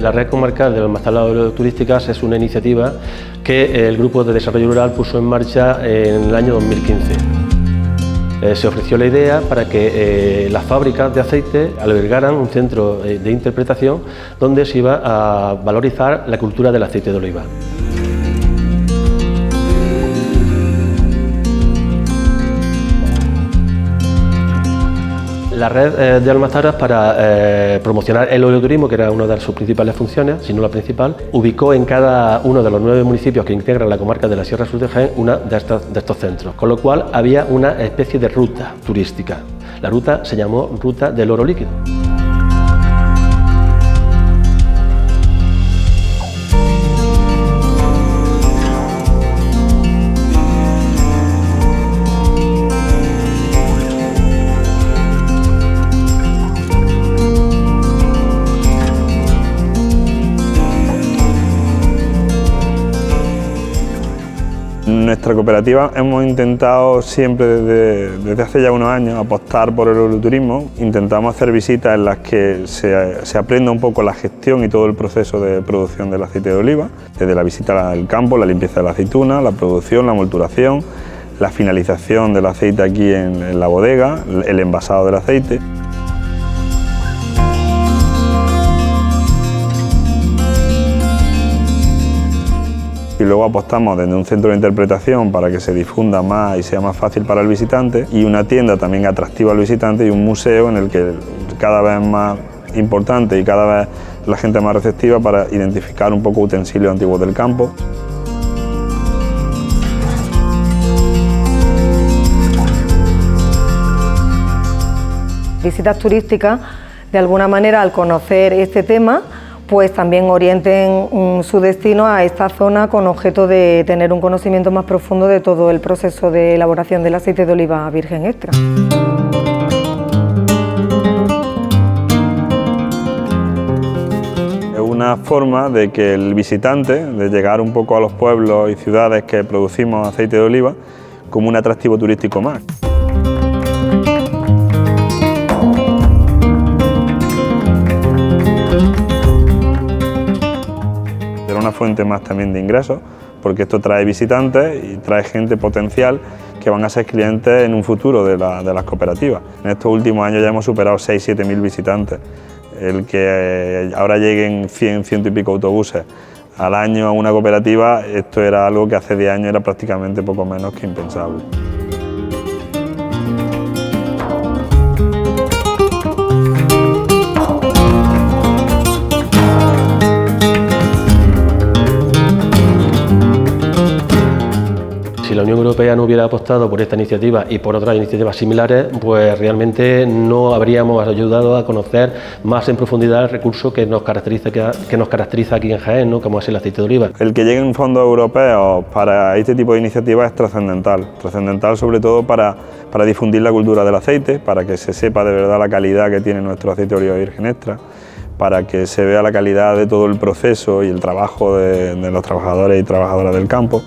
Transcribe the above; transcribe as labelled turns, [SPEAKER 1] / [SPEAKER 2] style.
[SPEAKER 1] La Red Comarcal de Almazaras Turísticas es una iniciativa que el Grupo de Desarrollo Rural puso en marcha en el año 2015. Se ofreció la idea para que las fábricas de aceite albergaran un centro de interpretación donde se iba a valorizar la cultura del aceite de oliva. La red de Almazaras, para promocionar el oleoturismo, que era una de sus principales funciones, si no la principal, ubicó en cada uno de los 9 municipios que integran la comarca de la Sierra Sur de Jaén una de estos centros, con lo cual había una especie de ruta turística. La ruta se llamó Ruta del Oro Líquido.
[SPEAKER 2] Nuestra cooperativa hemos intentado siempre desde hace ya unos años apostar por el oleoturismo. Intentamos hacer visitas en las que se aprenda un poco la gestión y todo el proceso de producción del aceite de oliva, desde la visita al campo, la limpieza de la aceituna, la producción, la molturación, la finalización del aceite aquí en la bodega, el envasado del aceite. Y luego apostamos desde un centro de interpretación para que se difunda más y sea más fácil para el visitante, y una tienda también atractiva al visitante y un museo en el que cada vez es más importante y cada vez la gente más receptiva para identificar un poco utensilios antiguos del campo.
[SPEAKER 3] Visitas turísticas, de alguna manera, al conocer este tema, pues también orienten su destino a esta zona con objeto de tener un conocimiento más profundo de todo el proceso de elaboración del aceite de oliva virgen extra.
[SPEAKER 2] Es una forma de que el visitante, de llegar un poco a los pueblos y ciudades que producimos aceite de oliva, como un atractivo turístico más. Una fuente más también de ingresos, porque esto trae visitantes y trae gente potencial que van a ser clientes en un futuro de las cooperativas. En estos últimos años ya hemos superado 6.000 o 7.000 visitantes. El que ahora lleguen 100 y pico autobuses al año a una cooperativa, esto era algo que hace 10 años era prácticamente poco menos que impensable.
[SPEAKER 1] Si la Unión Europea no hubiera apostado por esta iniciativa y por otras iniciativas similares, pues realmente no habríamos ayudado a conocer más en profundidad el recurso que nos caracteriza aquí en Jaén, ¿no? Como es el aceite de oliva.
[SPEAKER 2] El que lleguen fondos europeos para este tipo de iniciativas es trascendental sobre todo para difundir la cultura del aceite, para que se sepa de verdad la calidad que tiene nuestro aceite de oliva virgen extra, para que se vea la calidad de todo el proceso y el trabajo de los trabajadores y trabajadoras del campo.